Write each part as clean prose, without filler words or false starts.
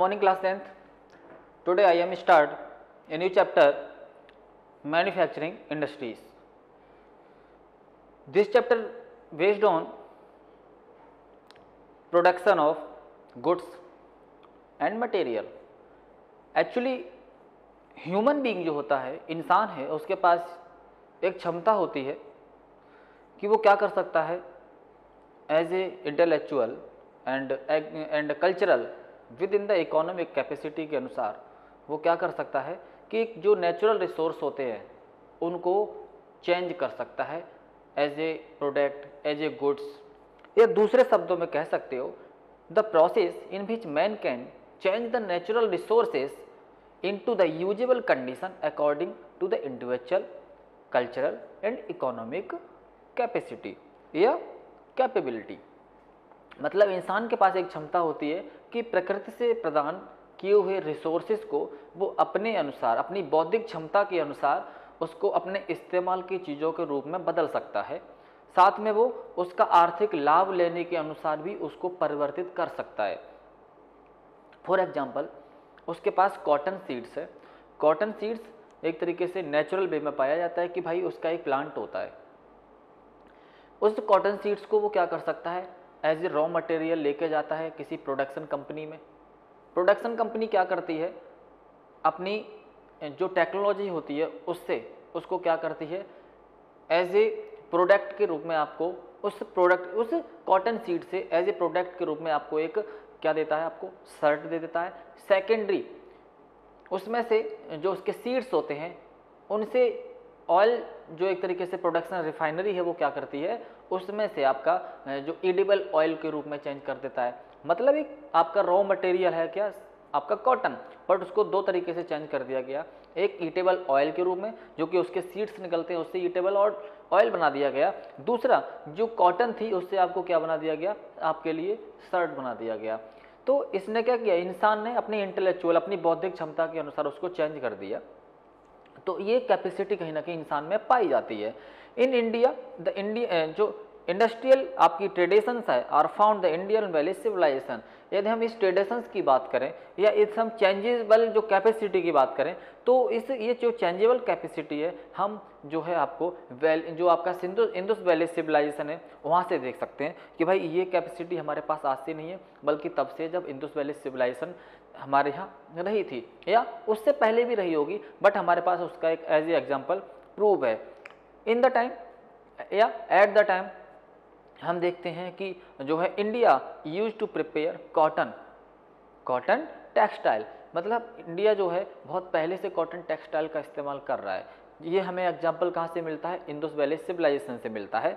morning class 10th. Today I am start a new chapter, manufacturing industries. This chapter based on production of goods and material. Actually human being जो होता है, इंसान है, उसके पास एक क्षमता होती है कि वो क्या कर सकता है as a intellectual and cultural within the economic capacity के अनुसार वो क्या कर सकता है कि जो नेचुरल रिसोर्स होते हैं उनको चेंज कर सकता है as a product, as a goods, या दूसरे शब्दों में कह सकते हो the process in which man can change the natural resources into the usable condition according to the individual cultural and economic capacity या capability। मतलब इंसान के पास एक क्षमता होती है कि प्रकृति से प्रदान किए हुए रिसोर्सेज को वो अपने अनुसार, अपनी बौद्धिक क्षमता के अनुसार उसको अपने इस्तेमाल की चीज़ों के रूप में बदल सकता है, साथ में वो उसका आर्थिक लाभ लेने के अनुसार भी उसको परिवर्तित कर सकता है। फॉर एग्जाम्पल उसके पास कॉटन सीड्स है। कॉटन सीड्स एक तरीके से नेचुरल वे में पाया जाता है कि भाई उसका एक प्लांट होता है। उस कॉटन सीड्स को वो क्या कर सकता है एज ए रॉ मटेरियल लेके जाता है किसी प्रोडक्शन कंपनी में। प्रोडक्शन कंपनी क्या करती है, अपनी जो टेक्नोलॉजी होती है उससे उसको क्या करती है एज ए प्रोडक्ट के रूप में आपको उस कॉटन सीड से एज ए प्रोडक्ट के रूप में आपको एक क्या देता है, आपको शर्ट दे देता है। सेकेंडरी उसमें से जो उसके सीड्स होते हैं उनसे ऑयल, जो एक तरीके से प्रोडक्शन रिफाइनरी है वो क्या करती है, उसमें से आपका जो एडिबल ऑयल के रूप में चेंज कर देता है। मतलब एक आपका रॉ मटेरियल है क्या, आपका कॉटन, बट उसको दो तरीके से चेंज कर दिया गया। एक ईटेबल ऑयल के रूप में जो कि उसके सीड्स निकलते हैं उससे ईटेबल ऑयल बना दिया गया। दूसरा जो कॉटन थी उससे आपको क्या बना दिया गया, आपके लिए शर्ट बना दिया गया। तो इसने क्या किया, इंसान ने अपनी इंटेलेक्चुअल, अपनी बौद्धिक क्षमता के अनुसार उसको चेंज कर दिया। तो ये कैपेसिटी कहीं ना कहीं इंसान में पाई जाती है। इन इंडिया जो इंडस्ट्रियल आपकी ट्रेडिशंस है are found the Indian valley civilisation. यदि हम इस ट्रेडिशंस की बात करें या इस हम चेंजेबल जो कैपेसिटी की बात करें तो ये जो चेंजेबल कैपेसिटी है हम जो है आपको जो आपका इंडस वैली सिविलाइजेशन है वहाँ से देख सकते हैं कि भाई ये कैपेसिटी हमारे पास आज से नहीं है बल्कि तब से जब इंडस वैली सिविलाइजेशन हमारे यहाँ रही थी या उससे पहले भी रही होगी, बट हमारे पास उसका एक एज ए एग्जाम्पल प्रूव है। इन द टाइम या एट द टाइम हम देखते हैं कि जो है India use to prepare cotton textile. मतलब इंडिया जो है बहुत पहले से कॉटन टेक्सटाइल का इस्तेमाल कर रहा है। ये हमें एग्जाम्पल कहाँ से मिलता है, इंडस वैली सिविलाइजेशन से मिलता है।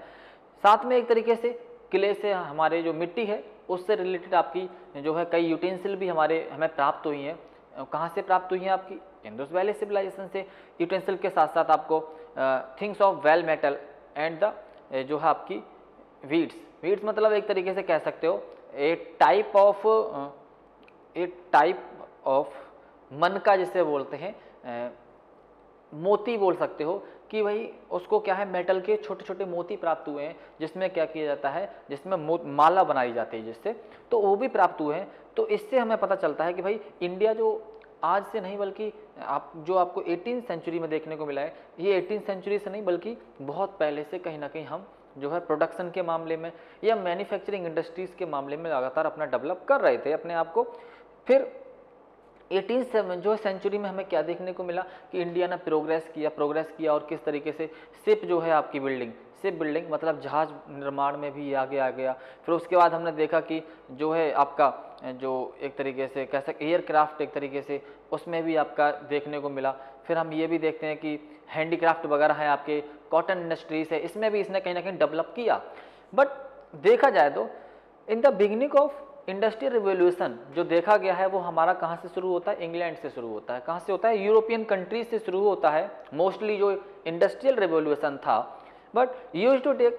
साथ में एक तरीके से किले से हमारे जो मिट्टी है उससे रिलेटेड आपकी जो है कई यूटेंसिल भी हमें प्राप्त हुई हैं। कहाँ से प्राप्त हुई हैं, आपकी इंडस वैली सिविलाइजेशन से। यूटेंसिल के साथ साथ आपको things of well metal and the जो है आपकी वीड्स मतलब एक तरीके से कह सकते हो ए टाइप ऑफ मनका जिसे बोलते हैं, मोती बोल सकते हो कि भाई उसको क्या है, मेटल के छोटे छोटे मोती प्राप्त हुए हैं जिसमें क्या किया जाता है, जिसमें माला बनाई जाती है जिससे, तो वो भी प्राप्त हुए हैं। तो इससे हमें पता चलता है कि भाई इंडिया जो आज से नहीं बल्कि आपको 18वीं सेंचुरी में देखने को मिला है, ये 18वीं सेंचुरी से नहीं बल्कि बहुत पहले से कहीं ना कहीं हम जो है प्रोडक्शन के मामले में या मैन्युफैक्चरिंग इंडस्ट्रीज़ के मामले में लगातार अपना डेवलप कर रहे थे अपने आप को। फिर 18वीं जो सेंचुरी में हमें क्या देखने को मिला कि इंडिया ने प्रोग्रेस किया और किस तरीके से शिप जो है आपकी शिप बिल्डिंग मतलब जहाज निर्माण में भी आगे आ गया। फिर उसके बाद हमने देखा कि जो है आपका जो एक तरीके से कह सकते एयरक्राफ्ट एक तरीके से उसमें भी आपका देखने को मिला। फिर हम ये भी देखते हैं कि हैंडीक्राफ्ट वगैरह है, आपके कॉटन इंडस्ट्रीज है, इसमें भी इसने कहीं ना कहीं डेवलप किया। बट देखा जाए तो in the beginning of industrial revolution जो देखा गया है वो हमारा कहाँ से शुरू होता है, इंग्लैंड से शुरू होता है। कहाँ से होता है, यूरोपियन कंट्रीज से शुरू होता है मोस्टली जो इंडस्ट्रियल रिवोल्यूशन था। But use to take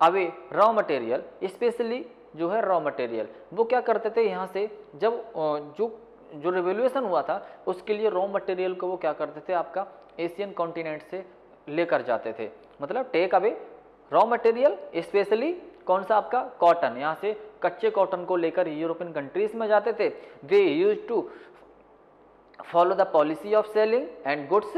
away raw material, specially जो है रॉ मटेरियल, वो क्या करते थे यहाँ से जब जो रिवोल्यूशन हुआ था उसके लिए रॉ मटेरियल को वो क्या करते थे, आपका एशियन कॉन्टिनेंट से लेकर जाते थे। मतलब take away raw material specially कौन सा आपका कॉटन, यहाँ से कच्चे कॉटन को लेकर यूरोपियन कंट्रीज में जाते थे। They used to follow the policy of selling and goods,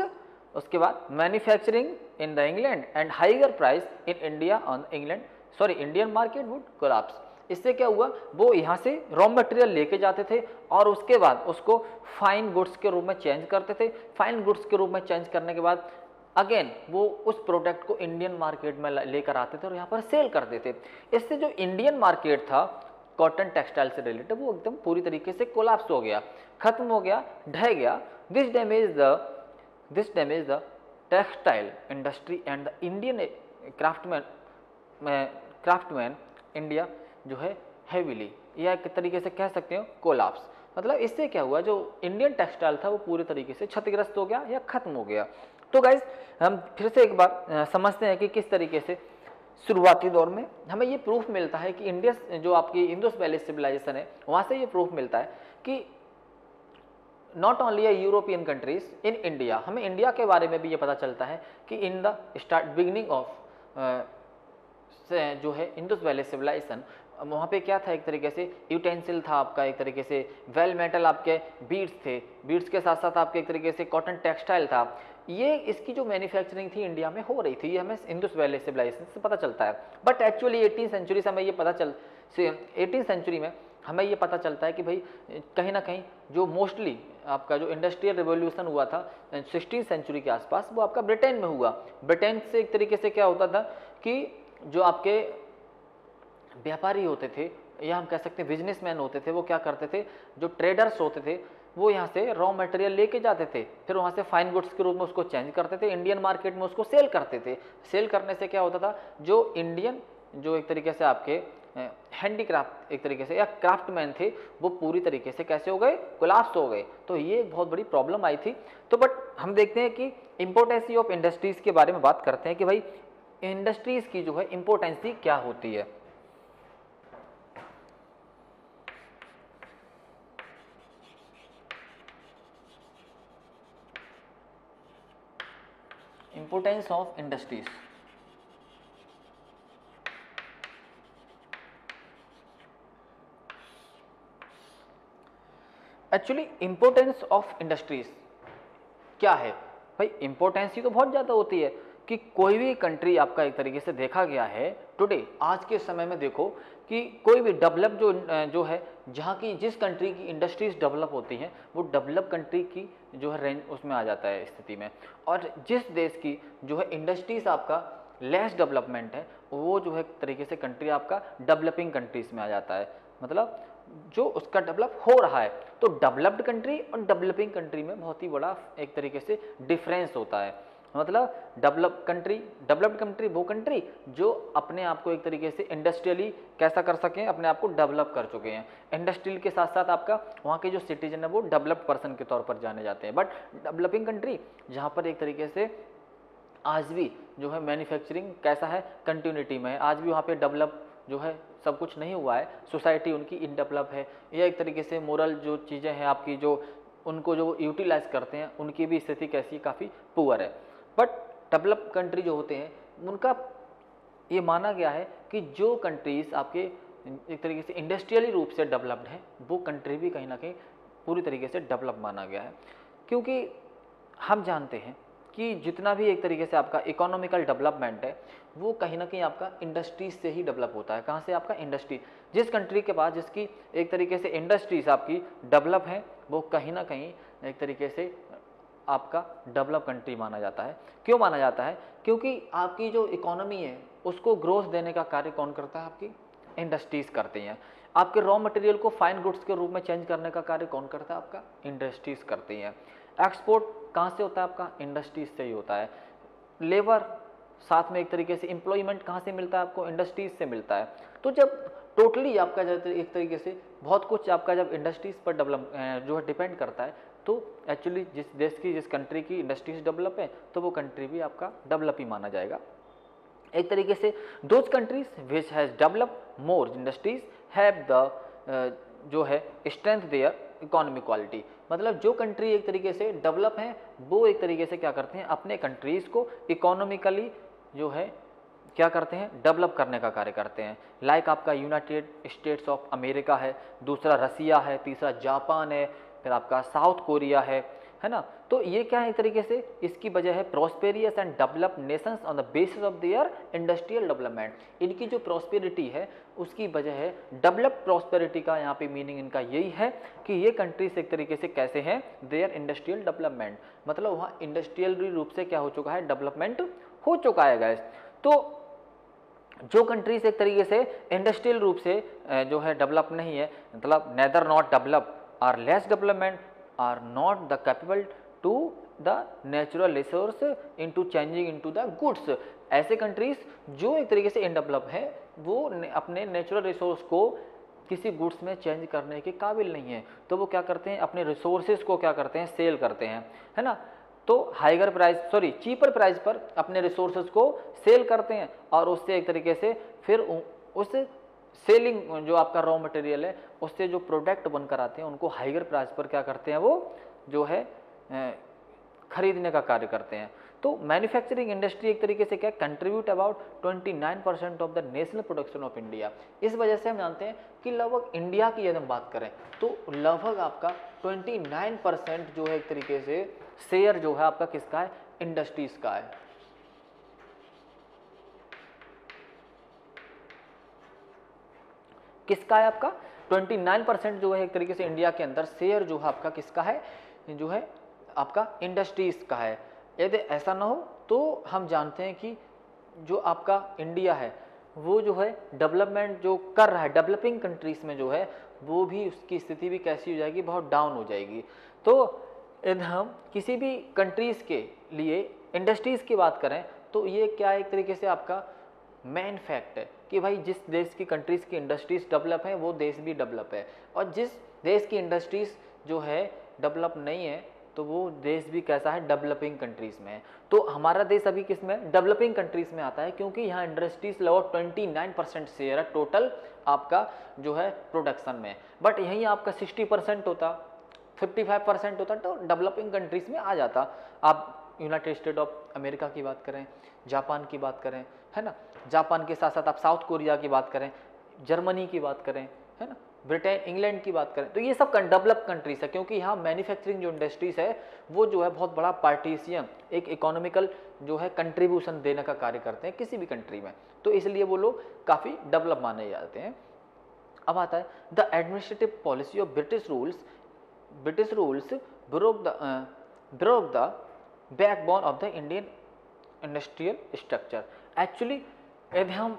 उसके बाद manufacturing in the England and higher price in India on Indian market would collapse. इससे क्या हुआ, वो यहाँ से रॉ मटेरियल लेके जाते थे और उसके बाद उसको फाइन गुड्स के रूप में चेंज करते थे। फाइन गुड्स के रूप में चेंज करने के बाद अगेन वो उस प्रोडक्ट को इंडियन मार्केट में लेकर आते थे और यहाँ पर सेल करते थे। इससे जो इंडियन मार्केट था कॉटन टेक्सटाइल से रिलेटेड, वो एकदम पूरी तरीके से कोलैप्स हो गया, खत्म हो गया, ढह गया। This damage the textile industry and the Indian craftsman India जो है हेवीली, या एक तरीके से कह सकते हो कोलैप्स। मतलब इससे क्या हुआ, जो इंडियन टेक्सटाइल था वो पूरी तरीके से क्षतिग्रस्त हो गया या खत्म हो गया। तो गाइज हम फिर से एक बार समझते हैं कि किस तरीके से शुरुआती दौर में हमें ये प्रूफ मिलता है कि इंडिया जो आपकी इंडस वैली सिविलाइजेशन है, वहाँ से ये प्रूफ मिलता है कि not only European countries in India, हमें इंडिया के बारे में भी ये पता चलता है कि इन द बिगिनिंग ऑफ जो है इंडस वैली सिविलाइजेशन, वहाँ पे क्या था, एक तरीके से यूटेंसिल था आपका, एक तरीके से वेल मेटल आपके बीड्स थे, बीड्स के साथ साथ आपके एक तरीके से कॉटन टेक्सटाइल था। ये इसकी जो मैन्युफैक्चरिंग थी इंडिया में हो रही थी, ये हमें इंडस वैली सिविलाइजेशन से पता चलता है। बट एक्चुअली 18th सेंचुरी से हमें ये पता 18th सेंचुरी में हमें ये पता चलता है कि भाई कहीं ना कहीं जो मोस्टली आपका जो इंडस्ट्रियल रिवॉल्यूशन हुआ था 16th सेंचुरी के आसपास, वो आपका ब्रिटेन में हुआ। ब्रिटेन से एक तरीके से क्या होता था कि जो आपके व्यापारी होते थे या हम कह सकते हैं बिजनेसमैन होते थे, वो क्या करते थे, जो ट्रेडर्स होते थे वो यहाँ से रॉ मटेरियल लेके जाते थे, फिर वहाँ से फाइन गुड्स के रूप में उसको चेंज करते थे, इंडियन मार्केट में उसको सेल करते थे। सेल करने से क्या होता था, जो इंडियन जो एक तरीके से आपके हैंडीक्राफ्ट एक तरीके से या क्राफ्टमैन थे, वो पूरी तरीके से कैसे हो गए, कोलैप्स हो गए। तो ये एक बहुत बड़ी प्रॉब्लम आई थी। तो बट हम देखते हैं कि इम्पोर्टेंसी ऑफ इंडस्ट्रीज़ के बारे में बात करते हैं कि भाई इंडस्ट्रीज़ की जो है इम्पोर्टेंसी क्या होती है। Importance of industries, actually importance of industries क्या है भाई, इंपोर्टेंस ही तो बहुत ज़्यादा होती है कि कोई भी कंट्री आपका एक तरीके से देखा गया है टुडे, आज के समय में देखो कि कोई भी डेवलप जो है, जहाँ की जिस कंट्री की इंडस्ट्रीज डेवलप होती हैं वो डेवलप कंट्री की जो है रेंज उसमें आ जाता है स्थिति में, और जिस देश की जो है इंडस्ट्रीज आपका लेस डेवलपमेंट है वो जो है एक तरीके से कंट्री आपका डेवलपिंग कंट्रीज में आ जाता है। मतलब जो उसका डेवलप हो रहा है, तो डेवलप्ड कंट्री और डेवलपिंग कंट्री में बहुत ही बड़ा एक तरीके से डिफरेंस होता है। मतलब डेवलप्ड कंट्री वो कंट्री जो अपने आप को एक तरीके से इंडस्ट्रियली कैसा कर सकें, अपने आप को डेवलप कर चुके हैं। इंडस्ट्रियल के साथ साथ आपका वहाँ के जो सिटीजन है वो डेवलप्ड पर्सन के तौर पर जाने जाते हैं। बट डेवलपिंग कंट्री जहाँ पर एक तरीके से आज भी जो है मैन्युफैक्चरिंग कैसा है, कंटिन्यूटी में है, आज भी वहाँ पे डेवलप जो है सब कुछ नहीं हुआ है, सोसाइटी उनकी इनडेवलप है, या एक तरीके से मोरल जो चीज़ें हैं आपकी जो उनको जो यूटिलाइज करते हैं उनकी भी स्थिति कैसी, काफ़ी पुअर है। बट डेवलप कंट्री जो होते हैं उनका ये माना गया है कि जो कंट्रीज़ आपके एक तरीके से इंडस्ट्रियली रूप से डेवलप्ड है वो कंट्री भी कहीं ना कहीं पूरी तरीके से डेवलप माना गया है, क्योंकि हम जानते हैं कि जितना भी एक तरीके से आपका इकोनॉमिकल डेवलपमेंट है वो कहीं ना कहीं आपका इंडस्ट्रीज से ही डेवलप होता है। कहाँ से, आपका इंडस्ट्री। जिस कंट्री के पास जिसकी एक तरीके से इंडस्ट्रीज आपकी डेवलप है वो कहीं ना कहीं एक तरीके से आपका डेवलप कंट्री माना जाता है। क्यों माना जाता है, क्योंकि आपकी जो इकोनॉमी है उसको ग्रोथ देने का कार्य कौन करता है, आपकी इंडस्ट्रीज करती हैं। आपके रॉ मटेरियल को फाइन गुड्स के रूप में चेंज करने का कार्य कौन करता है, आपका इंडस्ट्रीज करती हैं। एक्सपोर्ट कहाँ से होता है, आपका इंडस्ट्रीज से ही होता है। लेबर साथ में एक तरीके से एम्प्लॉयमेंट कहाँ से मिलता है, आपको इंडस्ट्रीज से मिलता है। तो जब टोटली आपका जब एक तरीके से बहुत कुछ आपका जब इंडस्ट्रीज पर डेवलप जो है डिपेंड करता है, तो एक्चुअली जिस देश की जिस कंट्री की इंडस्ट्रीज डेवलप है तो वो कंट्री भी आपका डेवलप ही माना जाएगा। एक तरीके से those countries which has develop more industries have the जो है स्ट्रेंथ देयर इकोनॉमिक क्वालिटी। मतलब जो कंट्री एक तरीके से डेवलप हैं वो एक तरीके से क्या करते हैं, अपने कंट्रीज़ को इकोनॉमिकली जो है क्या करते हैं, डेवलप करने का कार्य करते हैं। लाइक आपका यूनाइटेड स्टेट्स ऑफ अमेरिका है, दूसरा रसिया है, तीसरा जापान है, फिर आपका साउथ कोरिया है ना। तो ये क्या है, एक तरीके से इसकी वजह है prosperous and develop Nations on the basis of their industrial development. इनकी जो प्रॉस्पेरिटी है उसकी वजह है डेवलप प्रॉस्पेरिटी का, यहाँ पे मीनिंग इनका यही है कि ये कंट्रीज एक तरीके से कैसे हैं, देयर इंडस्ट्रियल डेवलपमेंट, मतलब वहाँ इंडस्ट्रियल रूप से क्या हो चुका है, डेवलपमेंट हो चुका है गाइस। तो जो कंट्रीज एक तरीके से इंडस्ट्रियल रूप से जो है डेवलप नहीं है, मतलब neither not develop are less development are not the capable to the natural resource into changing into the goods, ऐसे कंट्रीज जो एक तरीके से इनडेवलप है वो अपने नेचुरल रिसोर्स को किसी गुड्स में चेंज करने के काबिल नहीं है, तो वो क्या करते हैं, अपने रिसोर्सेज को क्या करते हैं, सेल करते हैं, है ना। तो हाइगर प्राइस चीपर प्राइस पर अपने रिसोर्सेज को सेल करते हैं और उससे एक तरीके से फिर उस सेलिंग जो आपका रॉ मटेरियल है उससे जो प्रोडक्ट बनकर आते हैं उनको हाइगर प्राइस पर क्या करते हैं, वो जो है खरीदने का कार्य करते हैं। तो मैन्युफैक्चरिंग इंडस्ट्री एक तरीके से क्या contribute about 29% of the national production of India. इस वजह से हम जानते हैं कि लगभग इंडिया की यदि हम बात करें तो लगभग आपका 29% जो है एक तरीके से शेयर जो है आपका किसका है, इंडस्ट्रीज का है। किसका है आपका 29% जो है एक तरीके से इंडिया के अंदर शेयर जो है आपका किसका है, जो है आपका इंडस्ट्रीज का है। यदि ऐसा ना हो तो हम जानते हैं कि जो आपका इंडिया है वो जो है डेवलपमेंट जो कर रहा है डेवलपिंग कंट्रीज में जो है वो भी उसकी स्थिति भी कैसी हो जाएगी, बहुत डाउन हो जाएगी। तो यदि हम किसी भी कंट्रीज के लिए इंडस्ट्रीज की बात करें तो ये क्या एक तरीके से आपका मेन फैक्ट है कि भाई जिस देश की कंट्रीज की इंडस्ट्रीज डेवलप है वो देश भी डेवलप है, और जिस देश की इंडस्ट्रीज जो है डेवलप नहीं है तो वो देश भी कैसा है, डेवलपिंग कंट्रीज में है। तो हमारा देश अभी किस में, डेवलपिंग कंट्रीज में आता है, क्योंकि यहाँ इंडस्ट्रीज लगभग 29% शेयर है टोटल आपका जो है प्रोडक्शन में, बट यहीं आपका 60% होता, 55% होता तो डेवलपिंग कंट्रीज में आ जाता। आप यूनाइटेड स्टेट ऑफ अमेरिका की बात करें, जापान की बात करें, है ना, जापान के साथ साथ आप साउथ कोरिया की बात करें, जर्मनी की बात करें, है ना, ब्रिटेन, इंग्लैंड की बात करें, तो ये सब डेवलप कंट्रीज है, क्योंकि यहाँ मैन्युफैक्चरिंग जो इंडस्ट्रीज है वो जो है बहुत बड़ा पार्टीशियन एक इकोनॉमिकल जो है कंट्रीब्यूशन देने का कार्य करते हैं किसी भी कंट्री में, तो इसलिए वो लोग काफ़ी डेवलप माने जाते हैं। अब आता है the administrative policy of British rules broke the backbone of the Indian industrial structure. Actually यदि हम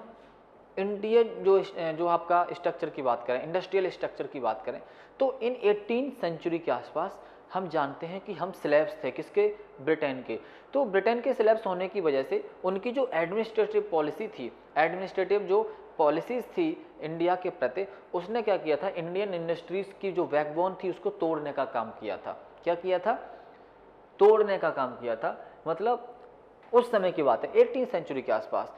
इंडियन जो आपका स्ट्रक्चर की बात करें, इंडस्ट्रियल स्ट्रक्चर की बात करें, तो इन 18वीं सेंचुरी के आसपास हम जानते हैं कि हम स्लेव्स थे किसके, ब्रिटेन के। तो ब्रिटेन के स्लेव्स होने की वजह से उनकी जो एडमिनिस्ट्रेटिव पॉलिसी थी, एडमिनिस्ट्रेटिव जो पॉलिसीज थी इंडिया के प्रति, उसने क्या किया था, इंडियन इंडस्ट्रीज की जो बैकबोन थी उसको तोड़ने का काम किया था। क्या किया था, तोड़ने का काम किया था, मतलब उस समय की बात है 18वीं सेंचुरी के आसपास।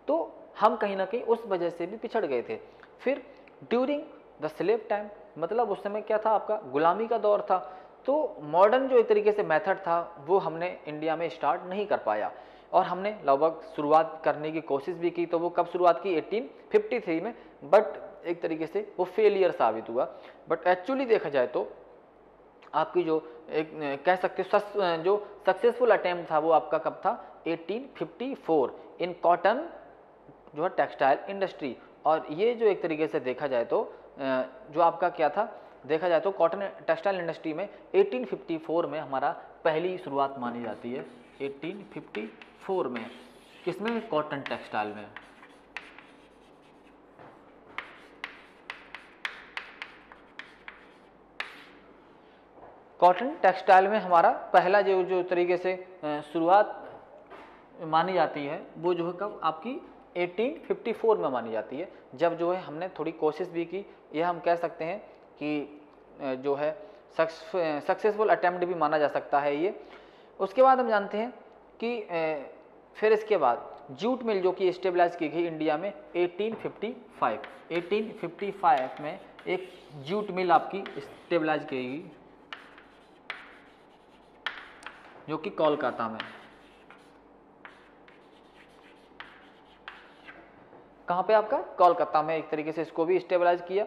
तो हम कहीं ना कहीं उस वजह से भी पिछड़ गए थे। फिर ड्यूरिंग द स्लेव टाइम, मतलब उस समय क्या था, आपका गुलामी का दौर था, तो मॉडर्न जो एक तरीके से मेथड था वो हमने इंडिया में स्टार्ट नहीं कर पाया, और हमने लगभग शुरुआत करने की कोशिश भी की, तो वो कब शुरुआत की, 1853 में, बट एक तरीके से वो फेलियर साबित हुआ। बट एक्चुअली देखा जाए तो आपकी जो एक कह सकते हो जो सक्सेसफुल अटेम्प्ट था वो आपका कब था, 1854 इन कॉटन जो है टेक्सटाइल इंडस्ट्री। और ये जो एक तरीके से देखा जाए तो जो आपका क्या था, देखा जाए तो कॉटन टेक्सटाइल इंडस्ट्री में 1854 में हमारा पहली शुरुआत मानी जाती है, 1854 में, किसमें, कॉटन टेक्सटाइल में। कॉटन टेक्सटाइल में हमारा पहला जो तरीके से शुरुआत मानी जाती है वो जो है कब, आपकी 1854 में मानी जाती है, जब जो है हमने थोड़ी कोशिश भी की, यह हम कह सकते हैं कि जो है सक्सेसफुल अटेम्प्ट भी माना जा सकता है ये। उसके बाद हम जानते हैं कि फिर इसके बाद जूट मिल जो कि स्टेबलाइज की गई इंडिया में 1855 में एक जूट मिल आपकी स्टेबलाइज की गई जो कि कोलकाता में। कहाँ पे आपका, कोलकाता में एक तरीके से इसको भी स्टेबलाइज किया।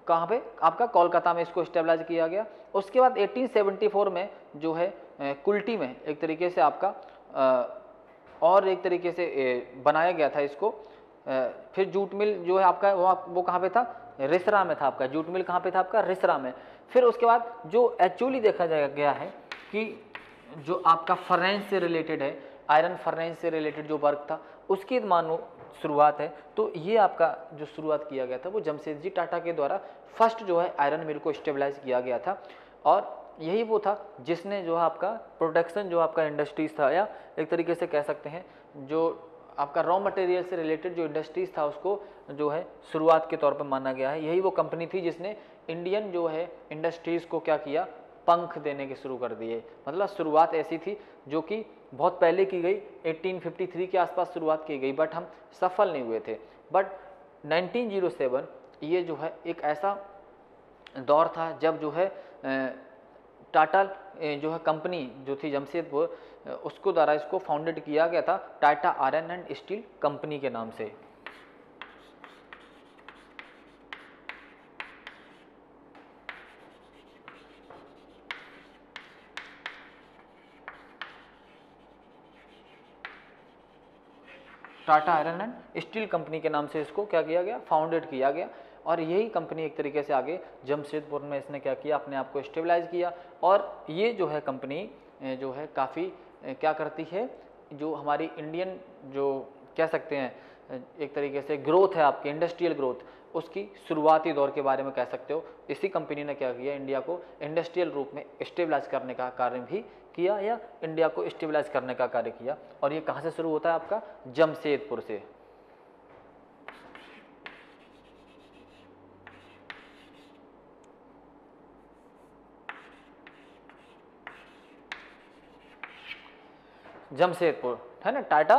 कहाँ पे आपका, कोलकाता में इसको स्टेबलाइज किया गया। उसके बाद 1874 में जो है कुल्टी में एक तरीके से आपका और एक तरीके से बनाया गया था इसको। फिर जूट मिल जो है आपका वो कहाँ पे था, रिसरा में था आपका, जूट मिल कहाँ पे था आपका, रिसरा में। फिर उसके बाद जो एक्चुअली देखा गया है कि जो आपका फर्नेस से रिलेटेड है, आयरन फर्नेस से रिलेटेड जो वर्क था उसकी मानो शुरुआत है। तो ये आपका जो शुरुआत किया गया था वो जमशेदजी टाटा के द्वारा फर्स्ट जो है आयरन मिल को स्टेबलाइज किया गया था। और यही वो था जिसने जो है आपका प्रोडक्शन जो आपका इंडस्ट्रीज था, या एक तरीके से कह सकते हैं जो आपका रॉ मटेरियल से रिलेटेड जो इंडस्ट्रीज था उसको जो है शुरुआत के तौर पर माना गया है। यही वो कंपनी थी जिसने इंडियन जो है इंडस्ट्रीज को क्या किया, पंख देने के शुरू कर दिए। मतलब शुरुआत ऐसी थी जो कि बहुत पहले की गई, 1853 के आसपास शुरुआत की गई, बट हम सफल नहीं हुए थे। बट 1907 ये जो है एक ऐसा दौर था जब जो है टाटा जो है कंपनी जो थी जमशेदपुर, उसको द्वारा इसको फाउंडेड किया गया था Tata iron and steel company के नाम से। Tata iron and steel company के नाम से इसको क्या किया गया, फाउंडेड किया गया। और यही कंपनी एक तरीके से आगे जमशेदपुर में इसने क्या किया, अपने आप को स्टेबलाइज किया। और ये जो है कंपनी जो है काफ़ी क्या करती है, जो हमारी इंडियन जो कह सकते हैं एक तरीके से ग्रोथ है आपकी इंडस्ट्रियल ग्रोथ, उसकी शुरुआती दौर के बारे में कह सकते हो। इसी कंपनी ने क्या किया, इंडिया को इंडस्ट्रियल रूप में स्टेबलाइज करने का कार्य भी किया, या इंडिया को स्टेबलाइज करने का कार्य किया। और ये कहाँ से शुरू होता है आपका, जमशेदपुर से। जमशेदपुर है ना, Tata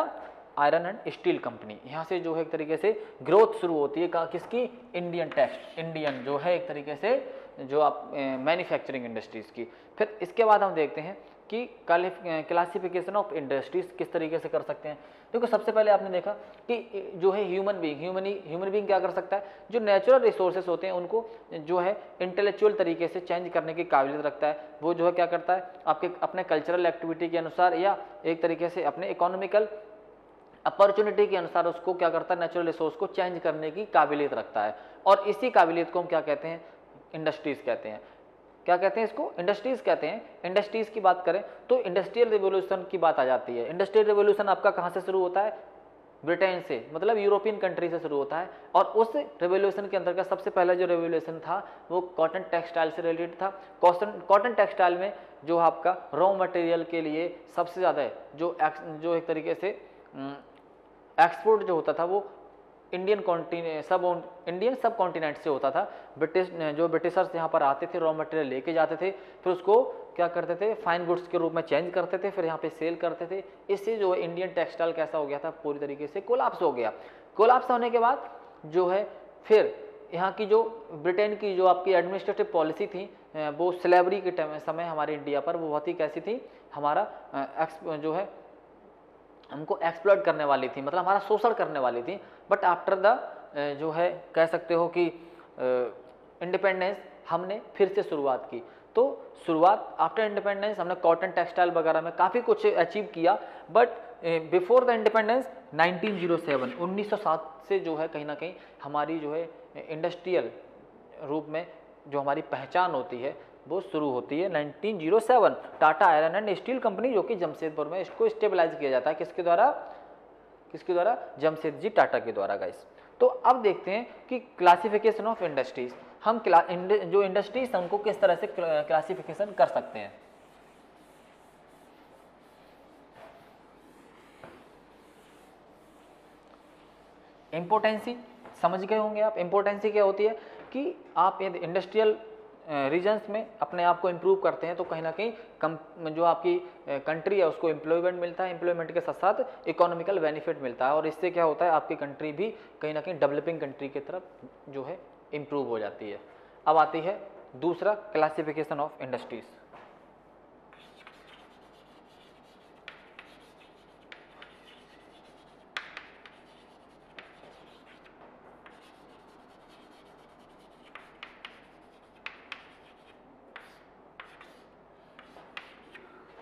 iron and steel company, यहाँ से जो है एक तरीके से ग्रोथ शुरू होती है किसकी, इंडियन टेक्स्ट, इंडियन जो है एक तरीके से जो आप मैन्युफैक्चरिंग इंडस्ट्रीज की। फिर इसके बाद हम देखते हैं कि क्लासिफिकेशन ऑफ इंडस्ट्रीज किस तरीके से कर सकते हैं। देखो सबसे पहले आपने देखा कि जो है ह्यूमन बीइंग क्या कर सकता है, जो नेचुरल रिसोर्सेस होते हैं उनको जो है इंटेलेक्चुअल तरीके से चेंज करने की काबिलियत रखता है। वो जो है क्या करता है, आपके अपने कल्चरल एक्टिविटी के अनुसार या एक तरीके से अपने इकोनॉमिकल अपॉर्चुनिटी के अनुसार उसको क्या करता है, नेचुरल रिसोर्स को चेंज करने की काबिलियत रखता है। और इसी काबिलियत को हम क्या कहते हैं, इंडस्ट्रीज कहते हैं। क्या कहते हैं इसको, इंडस्ट्रीज कहते हैं। इंडस्ट्रीज की बात करें तो इंडस्ट्रियल रिवोल्यूशन की बात आ जाती है। इंडस्ट्रियल रिवोल्यूशन आपका कहाँ से शुरू होता है, ब्रिटेन से, मतलब यूरोपियन कंट्री से शुरू होता है। और उस रेवोल्यूशन के अंतर्गत सबसे पहला जो रेवोल्यूशन था वो कॉटन टेक्सटाइल से रिलेटेड था। कॉटन टेक्सटाइल में जो आपका रॉ मटेरियल के लिए सबसे ज़्यादा जो एक तरीके से एक्सपोर्ट जो होता था वो इंडियन सब कॉन्टिनेंट से होता था। ब्रिटिशर्स यहाँ पर आते थे, रॉ मटेरियल लेके जाते थे, फिर उसको क्या करते थे, फाइन गुड्स के रूप में चेंज करते थे, फिर यहाँ पे सेल करते थे। इससे जो है इंडियन टेक्सटाइल कैसा हो गया था, पूरी तरीके से कोलैप्स हो गया। कोलैप्स होने के बाद जो है फिर यहाँ की जो ब्रिटेन की जो आपकी एडमिनिस्ट्रेटिव पॉलिसी थी वो स्लेवरी के समय हमारे इंडिया पर वो बहुत ही कैसी थी, हमारा जो है हमको एक्सप्लॉइट करने वाली थी, मतलब हमारा शोषण करने वाली थी। बट आफ्टर द जो है कह सकते हो कि इंडिपेंडेंस हमने फिर से शुरुआत की। तो शुरुआत आफ्टर इंडिपेंडेंस हमने कॉटन टेक्सटाइल वगैरह में काफ़ी कुछ अचीव किया। बट बिफोर द इंडिपेंडेंस 1907 से जो है कहीं ना कहीं हमारी जो है इंडस्ट्रियल रूप में जो हमारी पहचान होती है वो शुरू होती है 1907। Tata iron and steel company जो कि जमशेदपुर में इसको स्टेबलाइज किया जाता है, किसके द्वारा, जमशेदजी टाटा के द्वारा गाइस। तो अब देखते हैं कि क्लासिफिकेशन ऑफ इंडस्ट्रीज, हम जो इंडस्ट्रीज हमको किस तरह से क्लासिफिकेशन कर सकते हैं। इम्पोर्टेंसी समझ गए होंगे आप। इम्पोर्टेंसी क्या होती है कि आप यदि इंडस्ट्रियल रीजन्स में अपने आप को इम्प्रूव करते हैं तो कहीं ना कहीं जो आपकी कंट्री है उसको एम्प्लॉयमेंट मिलता है, एम्प्लॉयमेंट के साथ साथ इकोनॉमिकल बेनिफिट मिलता है। और इससे क्या होता है, आपकी कंट्री भी कहीं ना कहीं डेवलपिंग कंट्री की तरफ जो है इम्प्रूव हो जाती है। अब आती है दूसरा, classification of industries.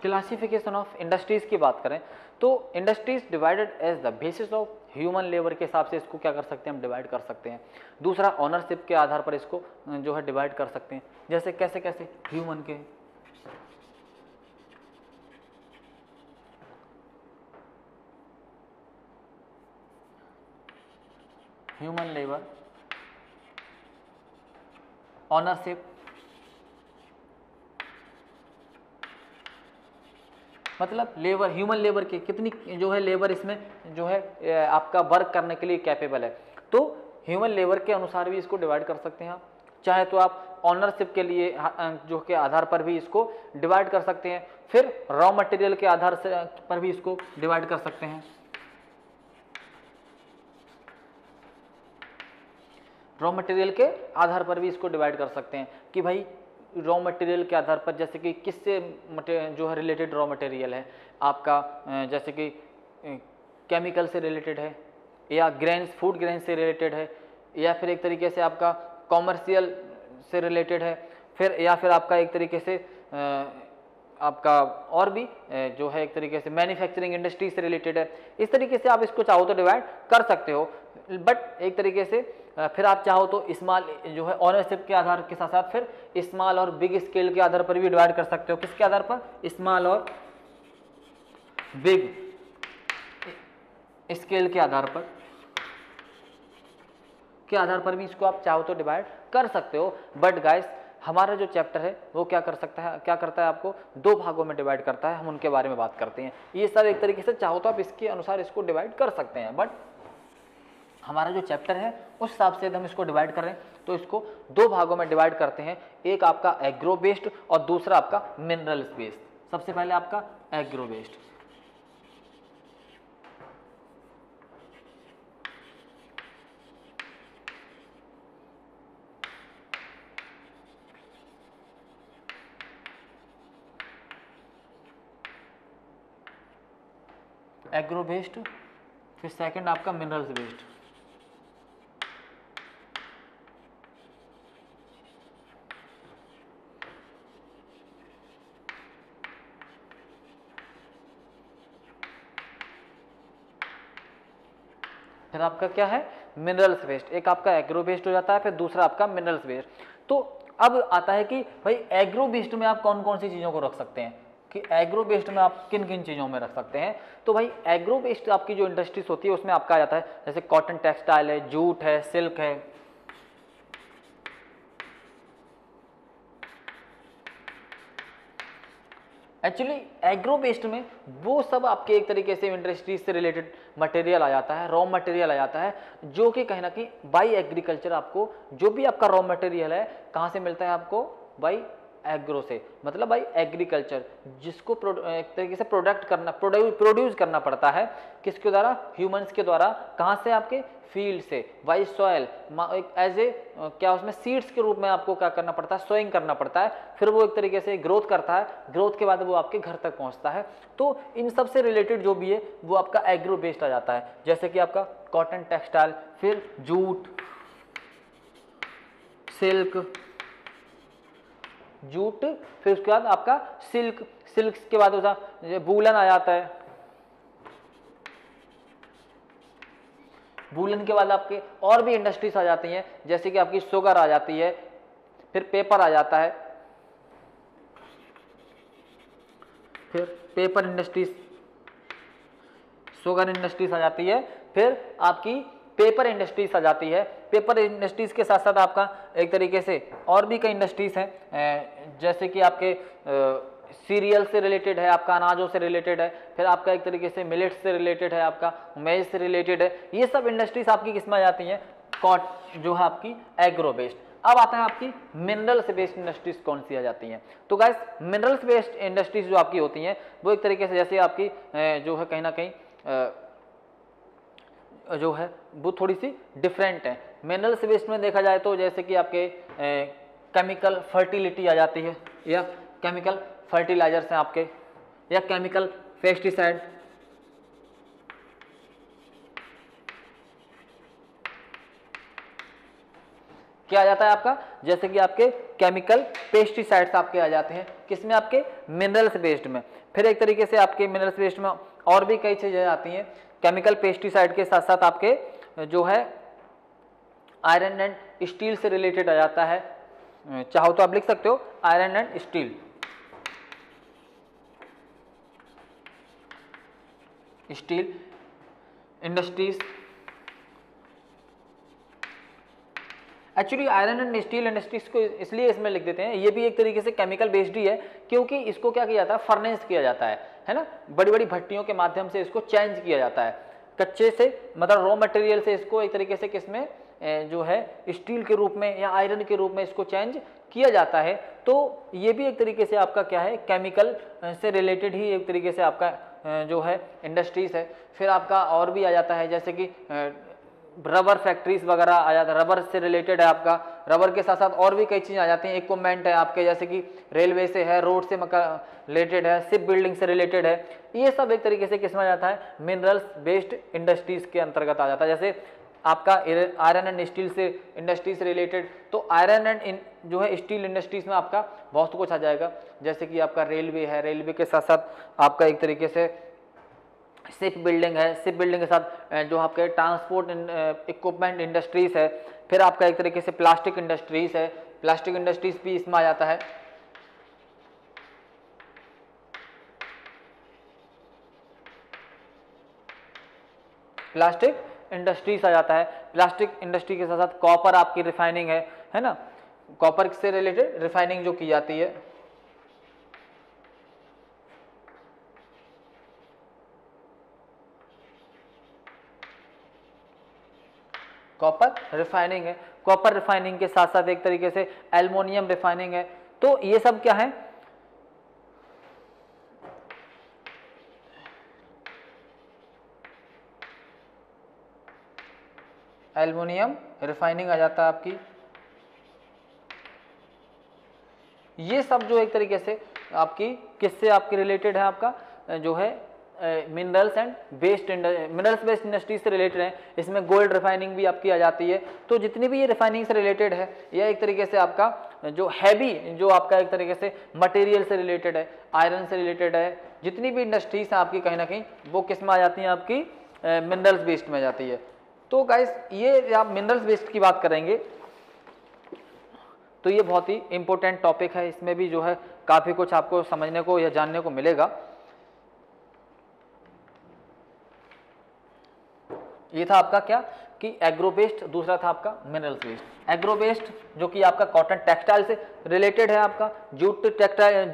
Classification of industries की बात करें तो industries divided as the basis of human labour के हिसाब से इसको क्या कर सकते हैं, हम डिवाइड कर सकते हैं। दूसरा, ऑनरशिप के आधार पर इसको जो है डिवाइड कर सकते हैं। जैसे कैसे कैसे, ह्यूमन के ह्यूमन लेबर ऑनरशिप, मतलब लेबर, ह्यूमन लेबर की कितनी जो है लेबर इसमें जो है आपका वर्क करने के लिए कैपेबल है, तो ह्यूमन लेबर के अनुसार भी इसको डिवाइड कर सकते हैं आप। चाहे तो आप ऑनरशिप के लिए जो के आधार पर भी इसको डिवाइड कर सकते हैं, फिर रॉ मटेरियल के आधार से पर भी इसको डिवाइड कर सकते हैं। रॉ मटेरियल के आधार पर भी इसको डिवाइड कर सकते हैं कि भाई रॉ मटेरियल के आधार पर, जैसे कि किससे जो है रिलेटेड रॉ मटेरियल है आपका, जैसे कि केमिकल से रिलेटेड है या ग्रेन्स, फूड ग्रेन से रिलेटेड है, या फिर एक तरीके से आपका कॉमर्शियल से रिलेटेड है, फिर या फिर आपका एक तरीके से आपका और भी जो है एक तरीके से मैन्युफैक्चरिंग इंडस्ट्री से रिलेटेड है। इस तरीके से आप इसको चाहो तो डिवाइड कर सकते हो, बट एक तरीके से फिर आप चाहो तो स्मॉल जो है ऑनरशिप के आधार के साथ साथ फिर स्मॉल और बिग स्केल के आधार पर भी डिवाइड कर सकते हो। किसके आधार पर, स्मॉल और बिग स्केल के आधार पर भी इसको आप चाहो तो डिवाइड कर सकते हो। बट गाइस हमारा जो चैप्टर है वो क्या करता है, आपको दो भागों में डिवाइड करता है, हम उनके बारे में बात करते हैं। ये सब एक तरीके से चाहो तो आप इसके अनुसार इसको डिवाइड कर सकते हैं, बट हमारा जो चैप्टर है उस हिसाब से हम इसको डिवाइड कर रहे हैं, तो इसको दो भागों में डिवाइड करते हैं, एक आपका एग्रो बेस्ड और दूसरा आपका मिनरल्स बेस्ड। सबसे पहले आपका एग्रो बेस्ड। एग्रो बेस्ड, फिर सेकंड आपका मिनरल्स बेस्ड। फिर आपका क्या है, मिनरल्स बेस्ड। एक आपका एग्रो बेस्ड हो जाता है, फिर दूसरा आपका मिनरल्स बेस्ड। तो अब आता है कि भाई एग्रो बेस्ड में आप कौन कौन सी चीज़ों को रख सकते हैं, कि एग्रो बेस्ड में आप किन किन चीज़ों में रख सकते हैं। तो भाई एग्रो बेस्ड आपकी जो इंडस्ट्रीज होती है उसमें आपका आ जाता है जैसे कॉटन टेक्सटाइल है, जूट है, सिल्क है, एक्चुअली एग्रो बेस्ड में वो सब आपके एक तरीके से इंडस्ट्रीज से रिलेटेड मटेरियल आ जाता है, रॉ मटेरियल आ जाता है, जो कि कहीं ना कहीं बाई एग्रीकल्चर आपको जो भी आपका रॉ मटेरियल है कहाँ से मिलता है, आपको बाई एग्रो से, मतलब बाई एग्रीकल्चर, जिसको एक तरीके से प्रोड्यूस करना पड़ता है किसके द्वारा, ह्यूमंस के द्वारा। कहाँ से, आपके फील्ड से, बाई सॉयल, एक एज ए क्या उसमें सीड्स के रूप में आपको क्या करना पड़ता है, सोइंग करना पड़ता है, फिर वो एक तरीके से ग्रोथ करता है, ग्रोथ के बाद वो आपके घर तक पहुंचता है। तो इन सब से रिलेटेड जो भी है वो आपका एग्रो बेस्ड आ जाता है, जैसे कि आपका कॉटन टेक्सटाइल, फिर जूट, सिल्क, जूट, फिर उसके बाद आपका सिल्क, सिल्क के बाद होता वूलन आ जाता है, वूलन के बाद आपके और भी इंडस्ट्रीज आ जाती हैं, जैसे कि आपकी शुगर आ जाती है, फिर पेपर आ जाता है, फिर पेपर इंडस्ट्रीज, शुगर इंडस्ट्रीज आ जाती है, फिर आपकी पेपर इंडस्ट्रीज आ जाती है। पेपर इंडस्ट्रीज के साथ साथ आपका एक तरीके से और भी कई इंडस्ट्रीज हैं, जैसे कि आपके सीरियल से रिलेटेड है, आपका अनाजों से रिलेटेड है, फिर आपका एक तरीके से मिलेट्स से रिलेटेड है, आपका मेज से रिलेटेड है। ये सब इंडस्ट्रीज आपकी किसमें आ जाती हैं, जो है आपकी एग्रो बेस्ड। अब आता है आपकी मिनरल्स बेस्ड इंडस्ट्रीज कौन सी आ जाती हैं। तो गाइस मिनरल्स बेस्ड इंडस्ट्रीज जो आपकी होती हैं वो एक तरीके से जैसे आपकी जो है कहीं ना कहीं जो है वो थोड़ी सी डिफरेंट है। मिनरल्स बेस्ड में देखा जाए तो जैसे कि आपके केमिकल फर्टिलिटी आ जाती है, या केमिकल फर्टिलाइजर्स हैं आपके, या केमिकल पेस्टिसाइड, क्या आ जाता है आपका, जैसे कि आपके केमिकल पेस्टिसाइड्स आपके आ जाते हैं, किसमें, आपके मिनरल्स बेस्ड में। फिर एक तरीके से आपके मिनरल्स बेस्ड में और भी कई चीजें आती हैं, केमिकल पेस्टिसाइड के साथ साथ आपके जो है आयरन एंड स्टील से रिलेटेड आ जाता है। चाहो तो आप लिख सकते हो iron and steel, steel industries. Actually iron and steel industries को इसलिए इसमें लिख देते हैं, ये भी एक तरीके से केमिकल बेस्ड ही है, क्योंकि इसको क्या किया जाता है, फर्नेस किया जाता है ना, बड़ी बड़ी भट्टियों के माध्यम से इसको चेंज किया जाता है, कच्चे से मतलब रॉ मटेरियल से इसको एक तरीके से किसमें जो है स्टील के रूप में या आयरन के रूप में इसको चेंज किया जाता है। तो ये भी एक तरीके से आपका क्या है, केमिकल से रिलेटेड ही एक तरीके से आपका जो है इंडस्ट्रीज है। फिर आपका और भी आ जाता है, जैसे कि रबर फैक्ट्रीज वगैरह आ जाता है, रबर से रिलेटेड है आपका। रबर के साथ साथ और भी कई चीजें आ जाती हैं, इक्विपमेंट है आपके, जैसे कि रेलवे से है, रोड से रिलेटेड है, शिप बिल्डिंग से रिलेटेड है। ये सब एक तरीके से किसमें आ जाता है, मिनरल्स बेस्ड इंडस्ट्रीज के अंतर्गत आ जाता है। जैसे आपका आयरन एंड स्टील से इंडस्ट्री से रिलेटेड, तो आयरन एंड जो है स्टील इंडस्ट्रीज में आपका बहुत कुछ आ जाएगा, जैसे कि आपका रेलवे है, रेलवे के साथ साथ आपका एक तरीके से शिप बिल्डिंग है, शिप बिल्डिंग के साथ जो आपके ट्रांसपोर्ट इक्विपमेंट इंडस्ट्रीज है। फिर आपका एक तरीके से प्लास्टिक इंडस्ट्रीज है, प्लास्टिक इंडस्ट्रीज भी इसमें आ जाता है। प्लास्टिक इंडस्ट्रीज आ जाता है। प्लास्टिक इंडस्ट्री के साथ साथ कॉपर आपकी रिफाइनिंग है ना, कॉपर से रिलेटेड रिफाइनिंग जो की जाती है। कॉपर रिफाइनिंग है, कॉपर रिफाइनिंग के साथ साथ एक तरीके से एल्युमिनियम रिफाइनिंग है। तो ये सब क्या है, एल्युमिनियम रिफाइनिंग आ जाता है आपकी। ये सब जो एक तरीके से आपकी किससे आपके रिलेटेड है, आपका जो है minerals and based minerals based industry से रिलेटेड है। इसमें गोल्ड रिफाइनिंग भी आपकी आ जाती है। तो जितनी भी ये रिफाइनिंग से रिलेटेड है, यह एक तरीके से आपका जो हैवी जो आपका एक तरीके से मटेरियल से रिलेटेड है, आयरन से रिलेटेड है, जितनी भी इंडस्ट्रीज हैं आपकी कहीं ना कहीं वो किस में आ जाती हैं, आपकी मिनरल्स बेस्ड में आ जाती है। तो गाइस ये आप मिनरल्स बेस्ड की बात करेंगे तो ये बहुत ही इंपॉर्टेंट टॉपिक है, इसमें भी जो है काफी कुछ आपको समझने को या जानने को मिलेगा। ये था आपका क्या कि एग्रो बेस्ड, दूसरा था आपका मिनरल्स बेस्ड। एग्रो बेस्ड जो कि आपका कॉटन टेक्सटाइल से रिलेटेड है, आपका जूट टेक्सटाइल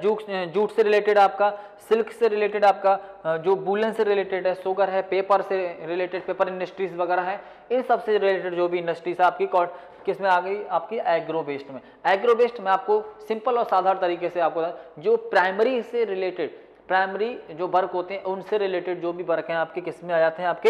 जूट से रिलेटेड है, आपका सिल्क से रिलेटेड, आपका जो वूलन से रिलेटेड है, शुगर है, पेपर से रिलेटेड, पेपर इंडस्ट्रीज वगैरह है, इन सब से रिलेटेड जो भी इंडस्ट्रीज है आपकी किस में आ गई, आपकी एग्रो बेस्ड में। एग्रो बेस्ड में आपको सिंपल और साधारण तरीके से आपको जो प्राइमरी से रिलेटेड, प्राइमरी जो वर्क होते हैं उनसे रिलेटेड जो भी वर्क हैं आपके किस में आ जाते हैं, आपके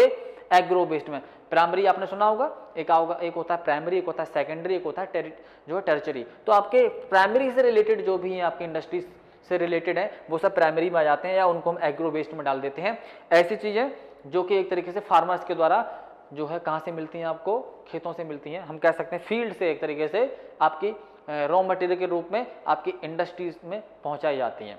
एग्रो बेस्ड में। प्राइमरी आपने सुना होगा, एक होता है प्राइमरी, एक होता है सेकेंडरी, एक होता है जो है टर्चरी। तो आपके प्राइमरी से रिलेटेड जो भी है आपकी इंडस्ट्रीज से रिलेटेड है वो सब प्राइमरी में आ जाते हैं या उनको हम एग्रो बेस्ड में डाल देते हैं। ऐसी चीजें जो कि एक तरीके से फार्मर्स के द्वारा जो है कहाँ से मिलती हैं, आपको खेतों से मिलती हैं, हम कह सकते हैं फील्ड से एक तरीके से आपकी रॉ मटेरियल के रूप में आपकी इंडस्ट्रीज में पहुंचाई जाती हैं।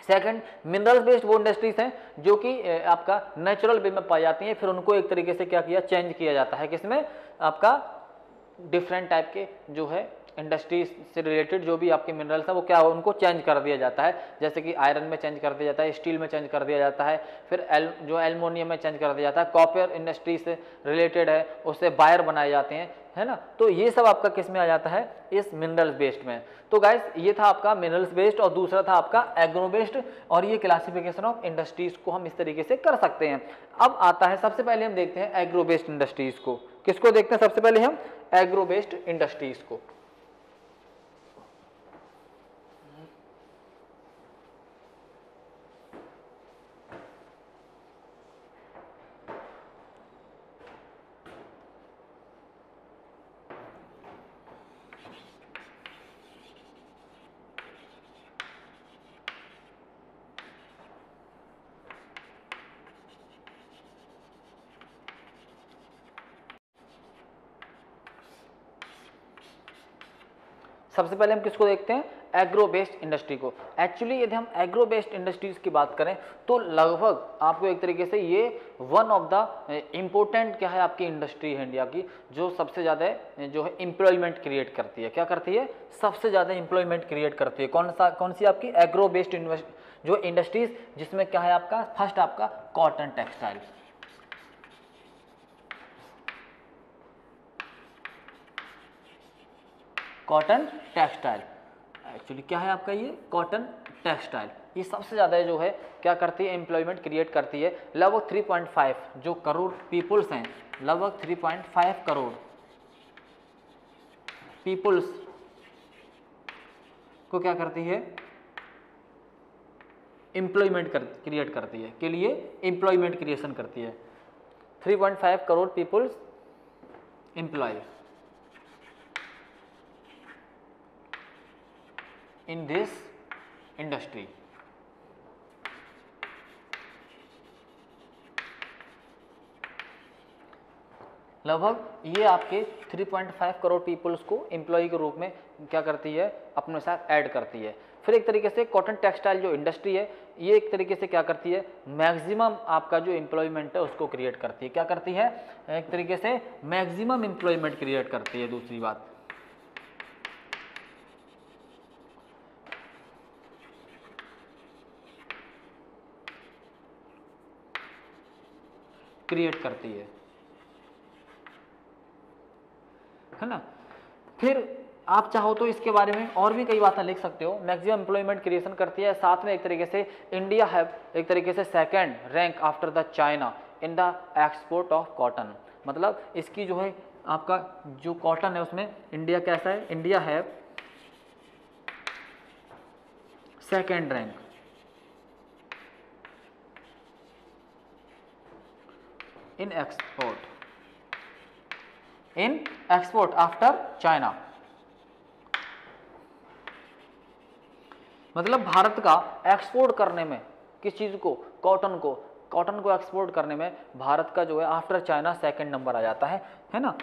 सेकंड, मिनरल्स बेस्ड वो इंडस्ट्रीज हैं जो कि आपका नेचुरल वे में पाई जाती हैं, फिर उनको एक तरीके से क्या किया, चेंज किया जाता है, किसमें, आपका डिफरेंट टाइप के जो है इंडस्ट्रीज से रिलेटेड जो भी आपके मिनरल्स हैं वो क्या, उनको चेंज कर दिया जाता है। जैसे कि आयरन में चेंज कर दिया जाता है, स्टील में चेंज कर दिया जाता है, फिर जो एल्युमिनियम में चेंज कर दिया जाता है, कॉपर इंडस्ट्री से रिलेटेड है उससे वायर बनाए जाते हैं, है ना। तो ये सब आपका किस में आ जाता है, इस मिनरल्स बेस्ड में। तो गाइस ये था आपका मिनरल्स बेस्ड और दूसरा था आपका एग्रो बेस्ड, और ये क्लासिफिकेशन ऑफ इंडस्ट्रीज को हम इस तरीके से कर सकते हैं। अब आता है, सबसे पहले हम देखते हैं एग्रो बेस्ड इंडस्ट्रीज को। किसको देखते हैं सबसे पहले हम, एग्रो बेस्ड इंडस्ट्रीज को। सबसे पहले हम किसको देखते हैं, एग्रो बेस्ड इंडस्ट्री को। एक्चुअली यदि हम एग्रो बेस्ड इंडस्ट्रीज की बात करें तो लगभग आपको एक तरीके से ये वन ऑफ द इम्पोर्टेंट क्या है आपकी इंडस्ट्री है इंडिया की, जो सबसे ज़्यादा जो है एम्प्लॉयमेंट क्रिएट करती है। क्या करती है, सबसे ज़्यादा एम्प्लॉयमेंट क्रिएट करती है। कौन सी आपकी एग्रो बेस्ड जो इंडस्ट्रीज, जिसमें क्या है आपका फर्स्ट आपका cotton textile. Cotton textile actually क्या है आपका, ये कॉटन टेक्सटाइल, ये सबसे ज़्यादा जो है क्या करती है, एम्प्लॉयमेंट क्रिएट करती है। लगभग 3.5 जो करोड़ पीपुल्स हैं, लगभग 3.5 करोड़ पीपुल्स को क्या करती है, एम्प्लॉयमेंट क्रिएट करती है, के लिए एम्प्लॉयमेंट क्रिएशन करती है। 3.5 crore peoples employ in this industry। लगभग ये आपके 3.5 करोड़ पीपल्स को एम्प्लॉय के रूप में क्या करती है, अपने साथ ऐड करती है। फिर एक तरीके से कॉटन टेक्सटाइल जो इंडस्ट्री है, ये एक तरीके से क्या करती है, मैक्सिमम आपका जो एम्प्लॉयमेंट है उसको क्रिएट करती है। क्या करती है, एक तरीके से मैक्सिमम एम्प्लॉयमेंट क्रिएट करती है। दूसरी बात, क्रिएट करती है ना। फिर आप चाहो तो इसके बारे में और भी कई बातें लिख सकते हो। मैक्सिमम एम्प्लॉयमेंट क्रिएशन करती है, साथ में एक तरीके से इंडिया है एक तरीके से second rank after the China in the export of cotton. मतलब इसकी जो है आपका जो कॉटन है उसमें इंडिया कैसा है, इंडिया है second rank in export after China. मतलब भारत का एक्सपोर्ट करने में किस चीज को, कॉटन को एक्सपोर्ट करने में भारत का जो है आफ्टर चाइना सेकंड नंबर आ जाता है ना।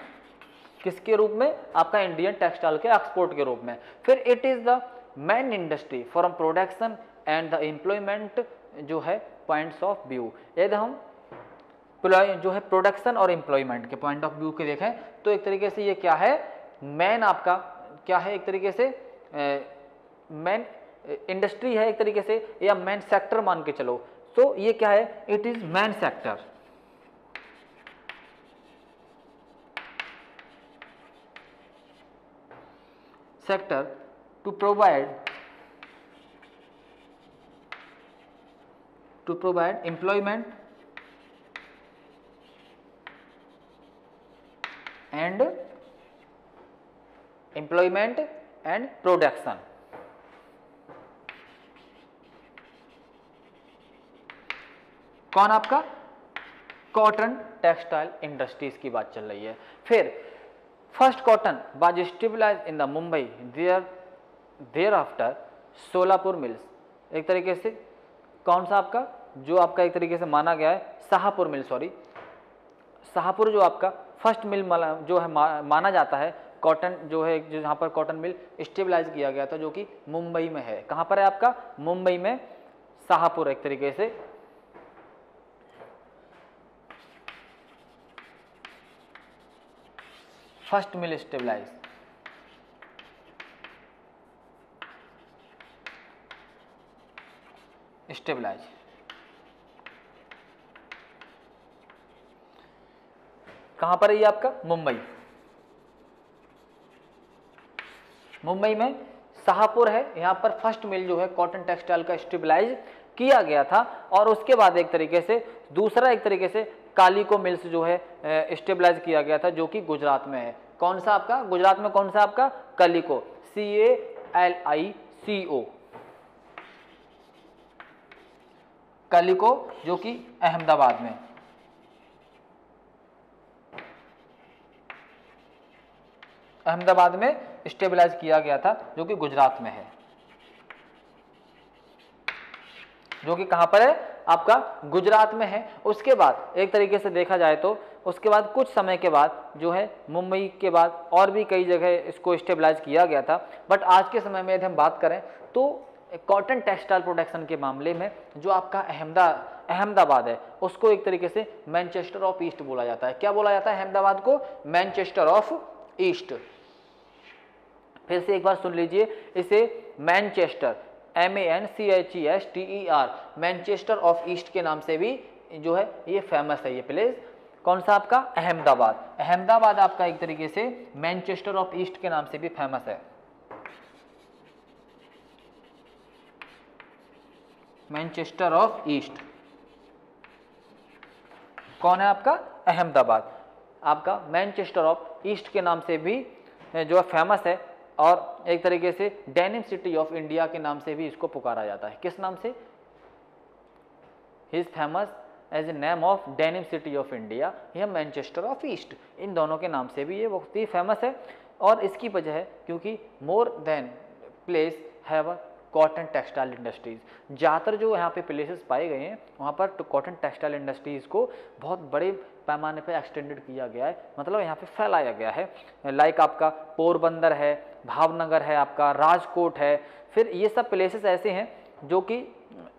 किसके रूप में, आपका इंडियन टेक्सटाइल के एक्सपोर्ट के रूप में। फिर it is the main industry from production and the employment जो है पॉइंट्स ऑफ व्यू। यदि हम जो है प्रोडक्शन और एम्प्लॉयमेंट के पॉइंट ऑफ व्यू के देखें तो एक तरीके से ये क्या है, मेन आपका क्या है, एक तरीके से मेन इंडस्ट्री है एक तरीके से, या मेन सेक्टर मान के चलो। तो ये क्या है, it is main sector to provide employment and production. कौन, आपका कॉटन टेक्सटाइल इंडस्ट्रीज की बात चल रही है। फिर first cotton was stabilised in the Mumbai thereafter Solapur mills. एक तरीके से कौन सा आपका जो आपका एक तरीके से माना गया है शाहपुर मिल, शाहपुर जो आपका फर्स्ट मिल जो है माना जाता है कॉटन जो है, जहाँ पर कॉटन मिल स्टेबलाइज किया गया था, जो कि मुंबई में है। कहाँ पर है आपका, मुंबई में शाहपुर एक तरीके से फर्स्ट मिल स्टेबलाइज। कहां पर है ये आपका, मुंबई में शाहपुर है। यहां पर फर्स्ट मिल जो है कॉटन टेक्सटाइल का स्टेबलाइज किया गया था। और उसके बाद एक तरीके से दूसरा एक तरीके से कालिको मिल्स जो है स्टेबलाइज किया गया था, जो कि गुजरात में है। कौन सा आपका, गुजरात में कौन सा आपका, कालिको, CALICO, कालिको, जो कि अहमदाबाद में, स्टेबलाइज किया गया था, जो कि गुजरात में है, जो कि कहां पर है, आपका गुजरात में है। उसके बाद एक तरीके से देखा जाए तो उसके बाद कुछ समय के बाद जो है मुंबई के बाद और भी कई जगह इसको स्टेबलाइज किया गया था। बट आज के समय में यदि हम बात करें तो कॉटन टेक्सटाइल प्रोडक्शन के मामले में जो आपका अहमदाबाद है उसको एक तरीके से मैनचेस्टर ऑफ ईस्ट बोला जाता है। क्या बोला जाता है अहमदाबाद को? Manchester of east. फिर से एक बार सुन लीजिए, इसे Manchester MANCHESTER Manchester of east के नाम से भी जो है ये फेमस है। ये प्लेस कौन सा आपका? अहमदाबाद। अहमदाबाद आपका एक तरीके से मैनचेस्टर ऑफ ईस्ट के नाम से भी फेमस है। मैनचेस्टर ऑफ ईस्ट कौन है आपका? अहमदाबाद आपका मैनचेस्टर ऑफ ईस्ट के नाम से भी जो है फेमस है। और एक तरीके से डेनिम सिटी ऑफ इंडिया के नाम से भी इसको पुकारा जाता है। किस नाम से? He is famous as a name of denim city of India या मैनचेस्टर ऑफ ईस्ट, इन दोनों के नाम से भी ये बहुत ही फेमस है। और इसकी वजह है क्योंकि more than place have a cotton textile industries. ज़्यादातर जो यहाँ पे प्लेसेस पाए गए हैं वहाँ पर कॉटन टेक्सटाइल इंडस्ट्रीज़ को बहुत बड़े पैमाने पे एक्सटेंडेड किया गया है, मतलब यहाँ पे फैलाया गया है। लाइक आपका पोरबंदर है, भावनगर है, आपका राजकोट है। फिर ये सब प्लेसेस ऐसे हैं जो कि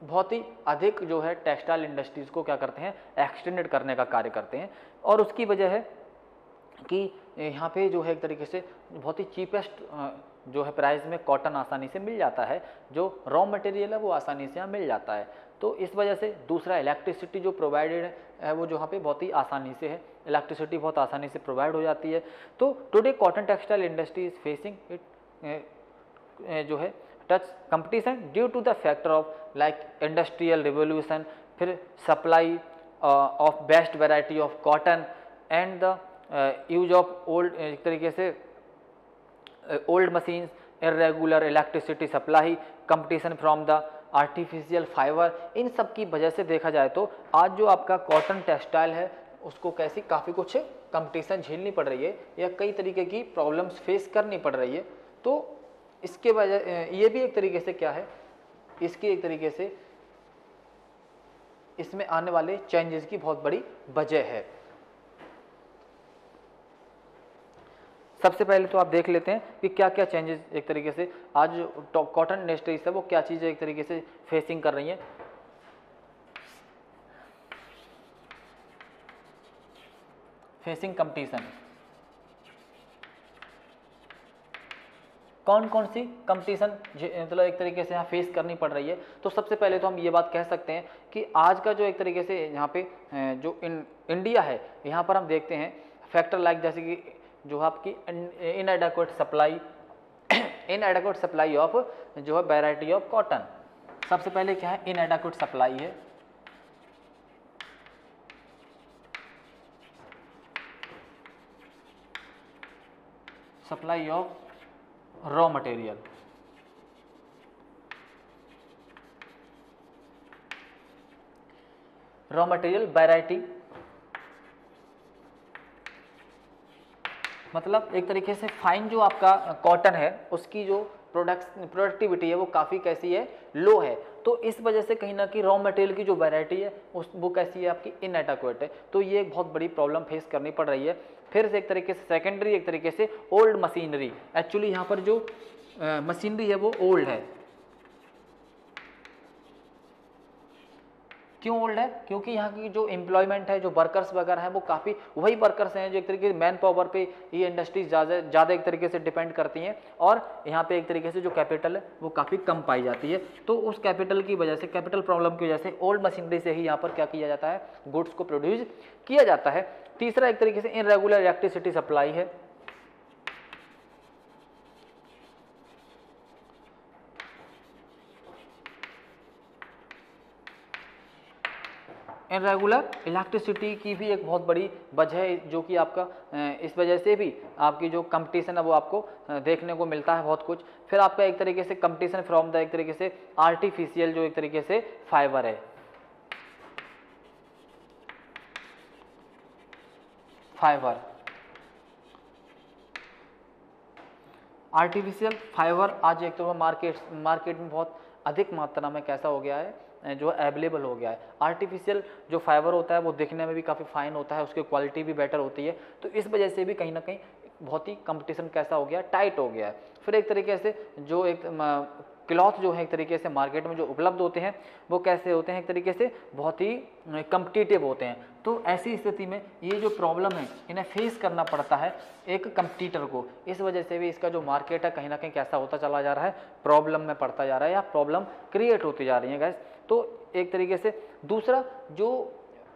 बहुत ही अधिक जो है टेक्सटाइल इंडस्ट्रीज़ को क्या करते हैं? एक्सटेंडेड करने का कार्य करते हैं। और उसकी वजह है कि यहाँ पे जो है एक तरीके से बहुत ही चीपेस्ट जो है प्राइस में कॉटन आसानी से मिल जाता है। जो रॉ मटेरियल है वो आसानी से यहाँ मिल जाता है। तो इस वजह से दूसरा इलेक्ट्रिसिटी जो प्रोवाइडेड है वो जो यहाँ पे बहुत ही आसानी से है, इलेक्ट्रिसिटी बहुत आसानी से प्रोवाइड हो जाती है। तो today cotton textile industry is facing it जो है tough competition due to the factor of like industrial revolution, फिर supply of best variety of cotton and the use of old एक तरीके से old machines, irregular electricity supply, competition from the artificial fibre. इन सब की वजह से देखा जाए तो आज जो आपका कॉटन टेक्सटाइल है उसको कैसी काफ़ी कुछ कंपटीशन झेलनी पड़ रही है या कई तरीके की प्रॉब्लम्स फेस करनी पड़ रही है। तो इसके वजह ये भी एक तरीके से क्या है, इसकी एक तरीके से इसमें आने वाले चेंजेस की बहुत बड़ी वजह है। सबसे पहले तो आप देख लेते हैं कि क्या क्या चेंजेस एक तरीके से आज कॉटन इंडस्ट्रीज है वो क्या चीज़ें एक तरीके से फेसिंग कर रही हैं। फेसिंग कंपटीशन, कौन कौन सी कंपटीशन मतलब एक तरीके से यहाँ फेस करनी पड़ रही है। तो सबसे पहले तो हम ये बात कह सकते हैं कि आज का जो एक तरीके से यहाँ पे जो इंडिया है यहाँ पर हम देखते हैं फैक्टर लाइक जैसे कि जो आपकी इनएडेक्वेट सप्लाई ऑफ जो है वैरायटी ऑफ कॉटन। सबसे पहले क्या है? इनएडेक्वेट सप्लाई है। Supply of raw material, variety मतलब एक तरीके से फाइन जो आपका कॉटन है उसकी जो प्रोडक्टिविटी है वो काफ़ी कैसी है? लो है। तो इस वजह से कहीं ना कहीं रॉ मटेरियल की जो वैरायटी है वो कैसी है? आपकी इनएडेक्वेट है। तो ये एक बहुत बड़ी प्रॉब्लम फेस करनी पड़ रही है। फिर से एक तरीके से सेकेंडरी एक तरीके से ओल्ड मशीनरी, एक्चुअली यहाँ पर जो मशीनरी है वो ओल्ड है। क्यों ओल्ड है? क्योंकि यहाँ की जो एम्प्लॉयमेंट है, जो वर्कर्स वगैरह है वो काफ़ी वही वर्कर्स हैं जो एक तरीके से मैन पावर पे ये इंडस्ट्रीज ज़्यादा एक तरीके से डिपेंड करती हैं। और यहाँ पे एक तरीके से जो कैपिटल है वो काफ़ी कम पाई जाती है। तो उस कैपिटल की वजह से, कैपिटल प्रॉब्लम की वजह से ओल्ड मशीनरी से ही यहाँ पर क्या किया जाता है? गुड्स को प्रोड्यूस किया जाता है। तीसरा एक तरीके से इनरेगुलर इलेक्ट्रिसिटी सप्लाई है। इनरेगुलर इलेक्ट्रिसिटी की भी एक बहुत बड़ी वजह है जो कि आपका इस वजह से भी आपकी जो कंपटीशन है वो आपको देखने को मिलता है बहुत कुछ। फिर आपका एक तरीके से कंपटीशन फ्रॉम द एक तरीके से आर्टिफिशियल जो एक तरीके से फाइबर है, आर्टिफिशियल फाइबर आज एक तो मार्केट में बहुत अधिक मात्रा में कैसा हो गया है? जो है अवेलेबल हो गया है। आर्टिफिशियल जो फाइबर होता है वो दिखने में भी काफ़ी फाइन होता है, उसकी क्वालिटी भी बेटर होती है, तो इस वजह से भी कहीं ना कहीं बहुत ही कंपटीशन कैसा हो गया, टाइट हो गया है। फिर एक तरीके से जो एक क्लॉथ जो है एक तरीके से मार्केट में जो उपलब्ध होते हैं वो कैसे होते हैं, एक तरीके से बहुत ही कम्पिटिटिव होते हैं। तो ऐसी स्थिति में ये जो प्रॉब्लम है इन्हें फेस करना पड़ता है एक कंपटीटर को। इस वजह से भी इसका जो मार्केट है कहीं ना कहीं कैसा होता चला जा रहा है, प्रॉब्लम में पड़ता जा रहा है या प्रॉब्लम क्रिएट होती जा रही है गाइस। तो एक तरीके से दूसरा जो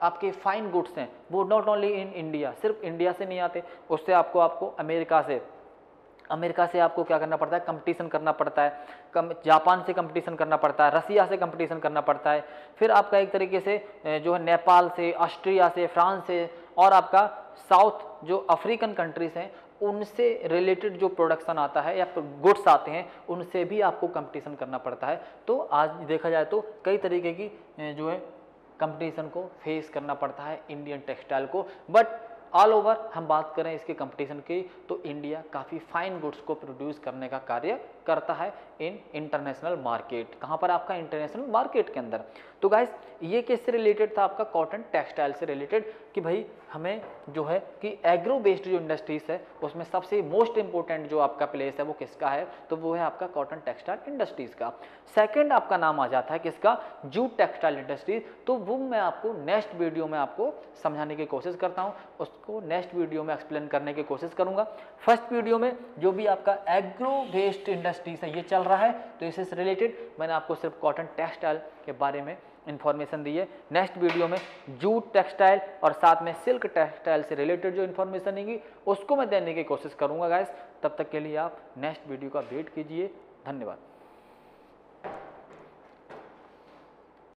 आपके फाइन गुड्स हैं वो नॉट ओनली इन इंडिया, सिर्फ इंडिया से नहीं आते, उससे आपको अमेरिका से आपको क्या करना पड़ता है, कंपटीशन करना पड़ता है, जापान से कंपटीशन करना पड़ता है, रसिया से कंपटीशन करना पड़ता है, फिर आपका एक तरीके से जो है नेपाल से, ऑस्ट्रिया से, फ्रांस से, और आपका साउथ जो अफ्रीकन कंट्रीज हैं उनसे रिलेटेड जो प्रोडक्शन आता है या गुड्स आते हैं उनसे भी आपको कंपटीशन करना पड़ता है। तो आज देखा जाए तो कई तरीके की जो है कंपटीशन को फेस करना पड़ता है इंडियन टेक्सटाइल को। बट ऑल ओवर हम बात करें इसके कंपटीशन की तो इंडिया काफ़ी फाइन गुड्स को प्रोड्यूस करने का कार्य करता है इन इंटरनेशनल मार्केट। कहाँ पर, आपका इंटरनेशनल मार्केट के अंदर। तो गाइस ये किससे रिलेटेड था, आपका कॉटन टेक्सटाइल से रिलेटेड, कि भाई हमें जो है कि एग्रो बेस्ड जो इंडस्ट्रीज है उसमें सबसे मोस्ट इंपॉर्टेंट जो आपका प्लेस है वो किसका है, तो वो है आपका कॉटन टेक्सटाइल इंडस्ट्रीज का। सेकंड आपका नाम आ जाता है किसका, जूट टेक्सटाइल इंडस्ट्रीज। तो वो मैं आपको नेक्स्ट वीडियो में आपको समझाने की कोशिश करता हूँ, उसको नेक्स्ट वीडियो में एक्सप्लेन करने की कोशिश करूंगा। फर्स्ट वीडियो में जो भी आपका एग्रो बेस्ड इंडस्ट्रीज है ये चल रहा है, तो इससे रिलेटेड मैंने आपको सिर्फ कॉटन टेक्सटाइल के बारे में इन्फॉर्मेशन दी है। नेक्स्ट वीडियो में जूट टेक्सटाइल और साथ में सिल्क टेक्सटाइल से रिलेटेड जो इन्फॉर्मेशन होगी उसको मैं देने की कोशिश करूंगा गाइस। तब तक के लिए आप नेक्स्ट वीडियो का वेट कीजिए। धन्यवाद।